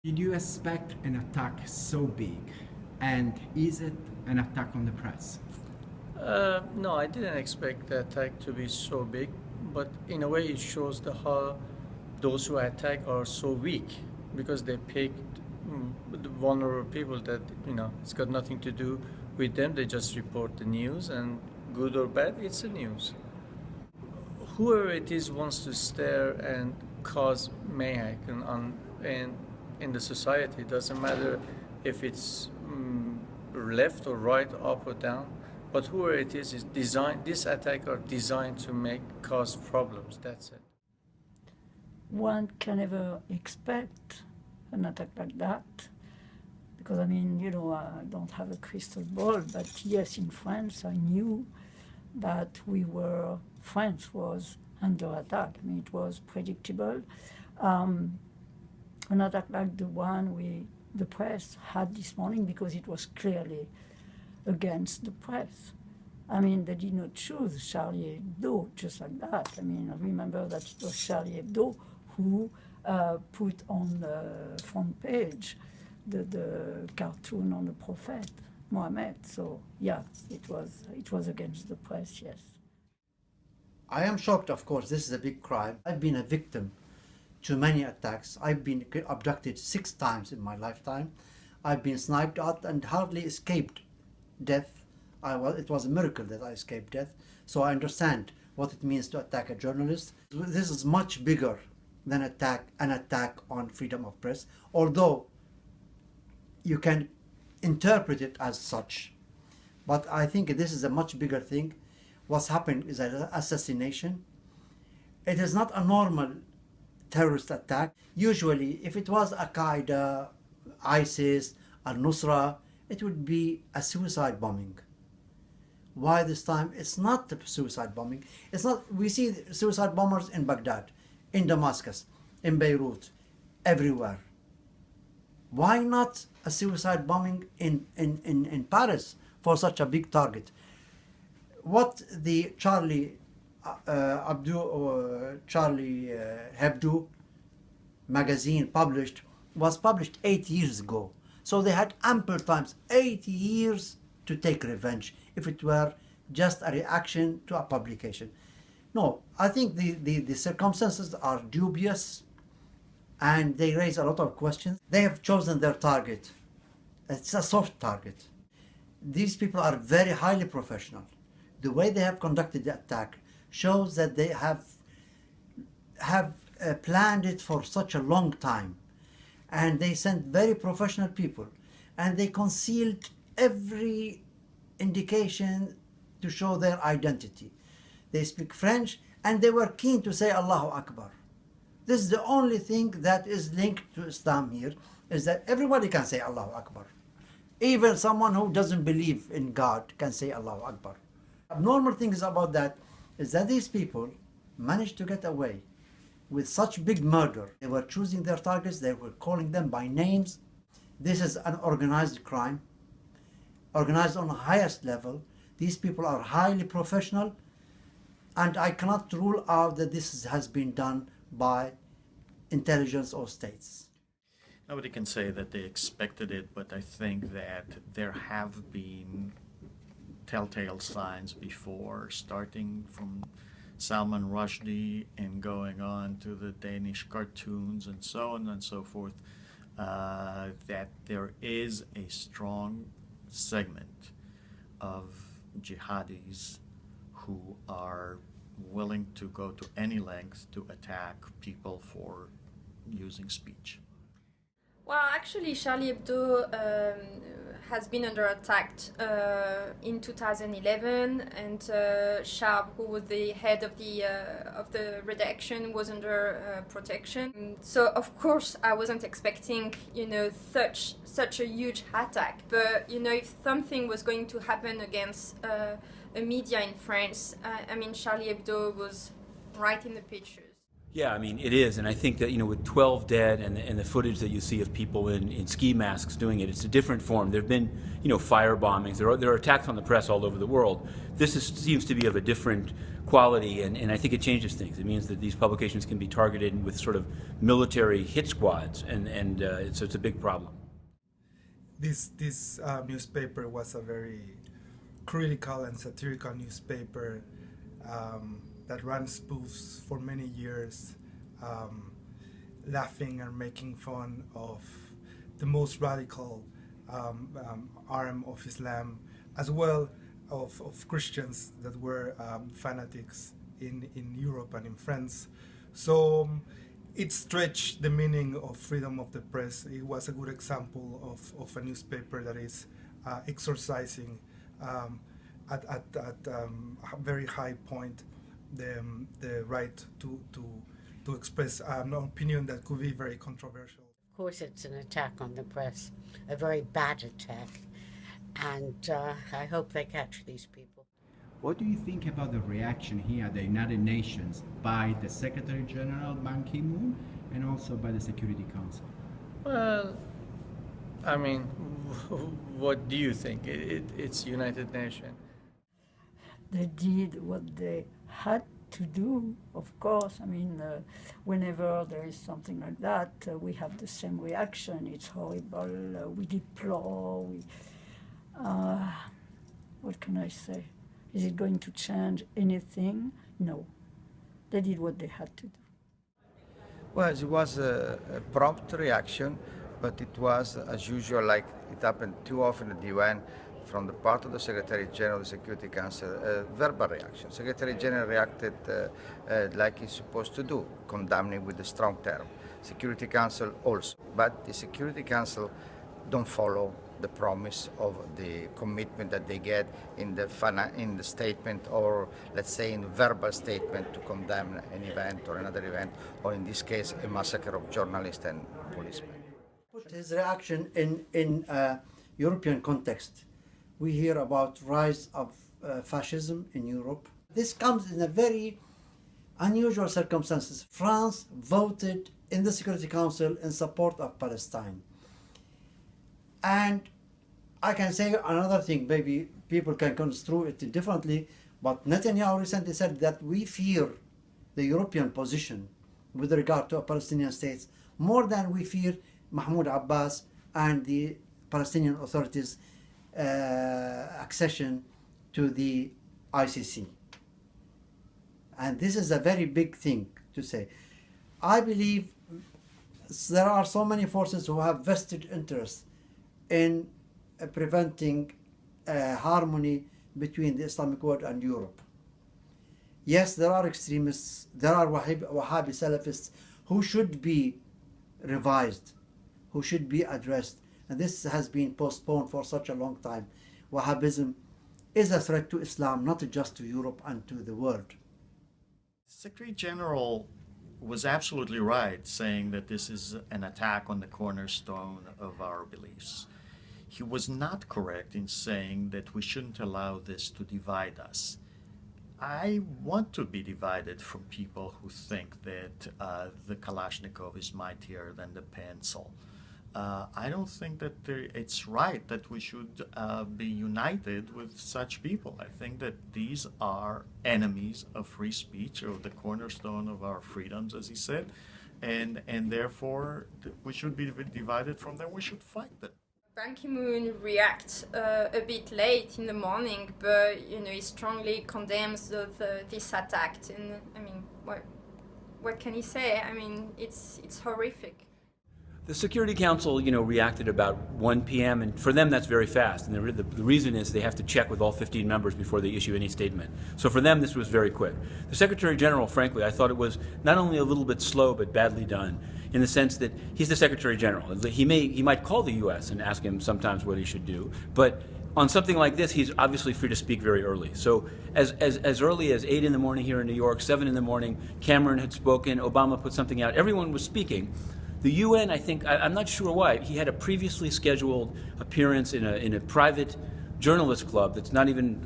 Did you expect an attack so big? And is it an attack on the press? No, I didn't expect the attack to be so big, but in a way it shows how those who attack are so weak because they picked the vulnerable people that, it's got nothing to do with them. They just report the news, and good or bad, it's the news. Whoever it is wants to stir and cause mayhem and in the society. It doesn't matter if it's left or right, up or down. But whoever it is designed. This attack are designed to cause problems. That's it. One can never expect an attack like that, because I don't have a crystal ball. But yes, in France, I knew that France was under attack. It was predictable. An attack like the one the press had this morning, because it was clearly against the press. They did not choose Charlie Hebdo just like that. I remember that it was Charlie Hebdo who put on the front page the cartoon on the Prophet Mohammed. So yeah, it was against the press, yes. I am shocked, of course. This is a big crime. I've been a victim to many attacks. I've been abducted 6 times in my lifetime. I've been sniped at and hardly escaped death. It was a miracle that I escaped death. So I understand what it means to attack a journalist. This is much bigger than an attack on freedom of press, although you can interpret it as such. But I think this is a much bigger thing. What's happened is an assassination. It is not a normal terrorist attack. Usually, if it was Al-Qaeda, ISIS, Al-Nusra, it would be a suicide bombing. Why this time? It's not a suicide bombing. It's not. We see suicide bombers in Baghdad, in Damascus, in Beirut, everywhere. Why not a suicide bombing in Paris for such a big target? What the Charlie Hebdo magazine was published 8 years ago. So they had ample times, 8 years, to take revenge if it were just a reaction to a publication. No, I think the circumstances are dubious and they raise a lot of questions. They have chosen their target. It's a soft target. These people are very highly professional. The way they have conducted the attack shows that they have planned it for such a long time. And they sent very professional people. And they concealed every indication to show their identity. They speak French, and they were keen to say Allahu Akbar. This is the only thing that is linked to Islam here, is that everybody can say Allahu Akbar. Even someone who doesn't believe in God can say Allahu Akbar. Abnormal things about that is that these people managed to get away with such big murder. They were choosing their targets, they were calling them by names. This is an organized crime, organized on the highest level. These people are highly professional, and I cannot rule out that this has been done by intelligence or states. Nobody can say that they expected it, but I think that there have been telltale signs before, starting from Salman Rushdie and going on to the Danish cartoons and so on and so forth, that there is a strong segment of jihadis who are willing to go to any length to attack people for using speech. Well, actually, Charlie Hebdo has been under attack in 2011, and Sharp, who was the head of the redaction, was under protection. So, of course, I wasn't expecting, such a huge attack. But if something was going to happen against a media in France, Charlie Hebdo was right in the pictures. Yeah, I mean, it is, and I think that, with 12 dead and the footage that you see of people in ski masks doing it, it's a different form. There have been, fire bombings. There are attacks on the press all over the world. Seems to be of a different quality, and I think it changes things. It means that these publications can be targeted with sort of military hit squads, and it's a big problem. This newspaper was a very critical and satirical newspaper that ran spoofs for many years, laughing and making fun of the most radical arm of Islam, as well of Christians that were fanatics in Europe and in France. So it stretched the meaning of freedom of the press. It was a good example of a newspaper that is exercising at a very high point the right to express an opinion that could be very controversial. Of course, it's an attack on the press, a very bad attack, and I hope they catch these people. What do you think about the reaction here at the United Nations by the Secretary General Ban Ki-moon and also by the Security Council? Well, I mean, what do you think? It's United Nations. They did what they had to do, of course. I mean, whenever there is something like that, we have the same reaction. It's horrible. We deplore. What can I say? Is it going to change anything? No. They did what they had to do. Well, it was a prompt reaction, but it was, as usual, like it happened too often at the UN, from the part of the Secretary General of the Security Council, a verbal reaction. Secretary General reacted like he's supposed to do, condemning with a strong term. Security Council also. But the Security Council don't follow the promise of the commitment that they get in the statement, or let's say in the verbal statement, to condemn an event or another event, or in this case, a massacre of journalists and policemen. Put his reaction in European context. We hear about rise of fascism in Europe. This comes in a very unusual circumstances. France voted in the Security Council in support of Palestine. And I can say another thing, maybe people can construe it differently, but Netanyahu recently said that we fear the European position with regard to a Palestinian state more than we fear Mahmoud Abbas and the Palestinian authorities' accession to the ICC. And this is a very big thing to say. I believe there are so many forces who have vested interest in preventing harmony between the Islamic world and Europe. Yes, there are extremists, there are Wahhabi Salafists who should be revised, who should be addressed. And this has been postponed for such a long time. Wahhabism is a threat to Islam, not just to Europe and to the world. Secretary General was absolutely right saying that this is an attack on the cornerstone of our beliefs. He was not correct in saying that we shouldn't allow this to divide us. I want to be divided from people who think that the Kalashnikov is mightier than the pencil. I don't think that it's right that we should be united with such people. I think that these are enemies of free speech, or the cornerstone of our freedoms, as he said, and therefore we should be divided from them. We should fight them. Ban Ki-moon reacts a bit late in the morning, but he strongly condemns this attack. And I mean, what can he say? I mean, it's horrific. The Security Council, reacted about 1 p.m., and for them that's very fast. And the reason is they have to check with all 15 members before they issue any statement. So for them, this was very quick. The Secretary General, frankly, I thought it was not only a little bit slow, but badly done, in the sense that he's the Secretary General. He might call the U.S. and ask him sometimes what he should do, but on something like this, he's obviously free to speak very early. So as early as 8 in the morning here in New York, 7 in the morning, Cameron had spoken, Obama put something out, everyone was speaking. The UN, I think, I'm not sure why, he had a previously scheduled appearance in a private journalist club that's not even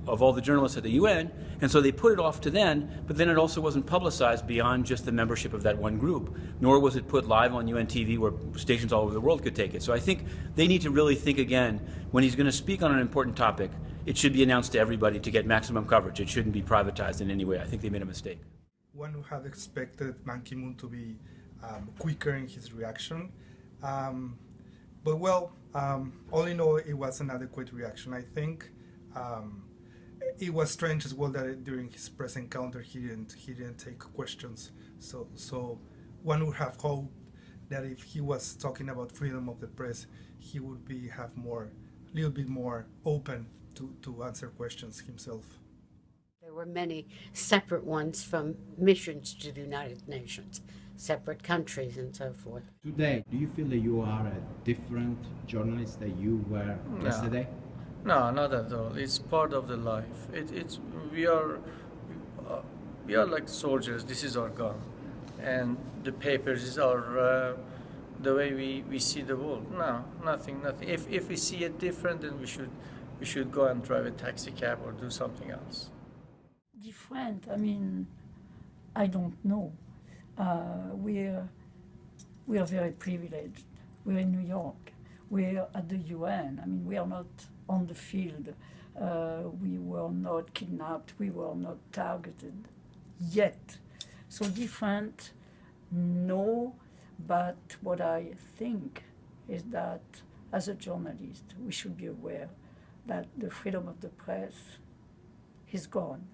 of all the journalists at the UN, and so they put it off to then, but then it also wasn't publicized beyond just the membership of that one group, nor was it put live on UN TV where stations all over the world could take it. So I think they need to really think again, when he's going to speak on an important topic, it should be announced to everybody to get maximum coverage. It shouldn't be privatized in any way. I think they made a mistake. One would have expected Ban Ki-moon to be quicker in his reaction. But well, all in all, it was an adequate reaction. I think it was strange as well that during his press encounter he didn't take questions. So one would have hoped that if he was talking about freedom of the press, he would have a little bit more open to answer questions himself. There were many separate ones from missions to the United Nations, separate countries and so forth. Today, do you feel that you are a different journalist than you were yesterday? No, not at all. It's part of the life. We are like soldiers. This is our gun, and the papers is our the way we see the world. No, nothing. If we see it different, then we should go and drive a taxi cab or do something else. Different. I mean, I don't know. We are very privileged. We're in New York. We're at the UN. I mean, we are not on the field. We were not kidnapped. We were not targeted yet. So different, no. But what I think is that as a journalist, we should be aware that the freedom of the press is gone.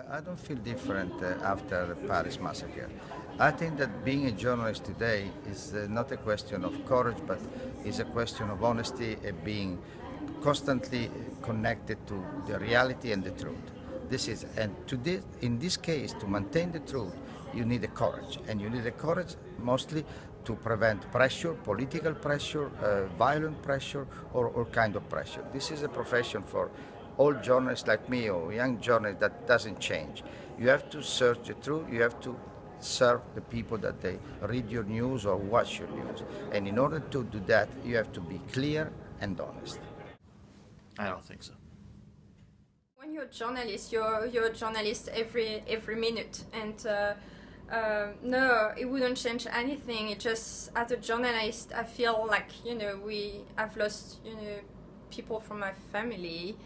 I don't feel different after the Paris massacre. I think that being a journalist today is not a question of courage, but is a question of honesty and being constantly connected to the reality and the truth. In this case, to maintain the truth, you need a courage, and you need a courage mostly to prevent pressure, political pressure, violent pressure, or all kind of pressure. This is a profession for old journalists like me or young journalists that doesn't change. You have to search the truth, you have to serve the people that they read your news or watch your news. And in order to do that, you have to be clear and honest. I don't think so. When you're a journalist, you're a journalist every minute, and no, it wouldn't change anything. It just, as a journalist, I feel like I've lost people from my family.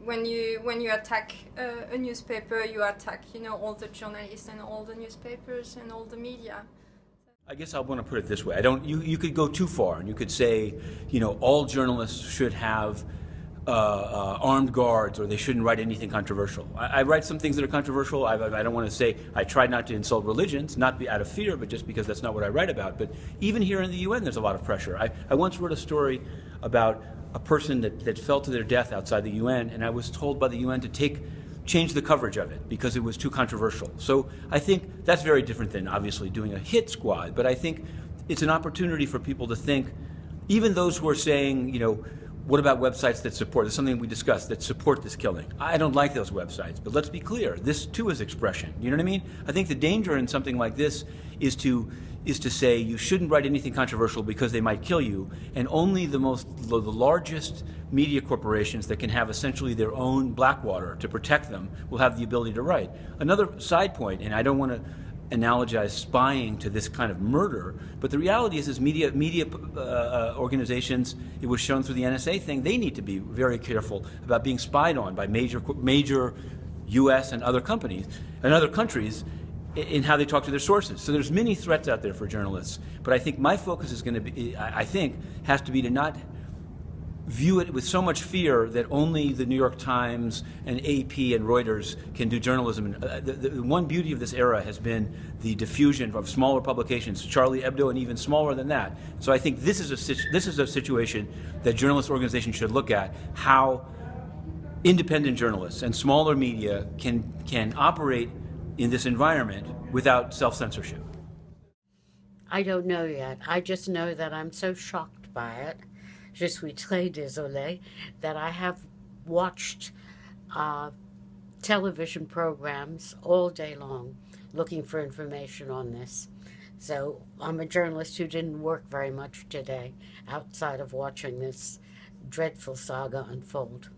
When you attack a newspaper, you attack all the journalists and all the newspapers and all the media. I guess I want to put it this way. You could go too far, and you could say, all journalists should have armed guards, or they shouldn't write anything controversial. I write some things that are controversial. I don't want to say I try not to insult religions, not out of fear, but just because that's not what I write about. But even here in the UN, there's a lot of pressure. I once wrote a story about a person that fell to their death outside the UN, and I was told by the UN to change the coverage of it because it was too controversial. So I think that's very different than obviously doing a hit squad, but I think it's an opportunity for people to think, even those who are saying, what about websites that support, it's something we discussed, that support this killing. I don't like those websites, but let's be clear, this too is expression. You know what I mean? I think the danger in something like this is to say you shouldn't write anything controversial because they might kill you, and only the largest media corporations that can have essentially their own blackwater to protect them will have the ability to write. Another side point, and I don't want to analogize spying to this kind of murder, but the reality is media organizations, it was shown through the NSA thing, they need to be very careful about being spied on by major U.S. and other companies and other countries in how they talk to their sources. So there's many threats out there for journalists, but I think my focus is going to be, has to be to not view it with so much fear that only the New York Times and AP and Reuters can do journalism. The one beauty of this era has been the diffusion of smaller publications, Charlie Hebdo, and even smaller than that. So I think this is a situation that journalist organizations should look at, how independent journalists and smaller media can operate in this environment without self-censorship. I don't know yet. I just know that I'm so shocked by it. Je suis très désolée that I have watched television programs all day long looking for information on this. So I'm a journalist who didn't work very much today outside of watching this dreadful saga unfold.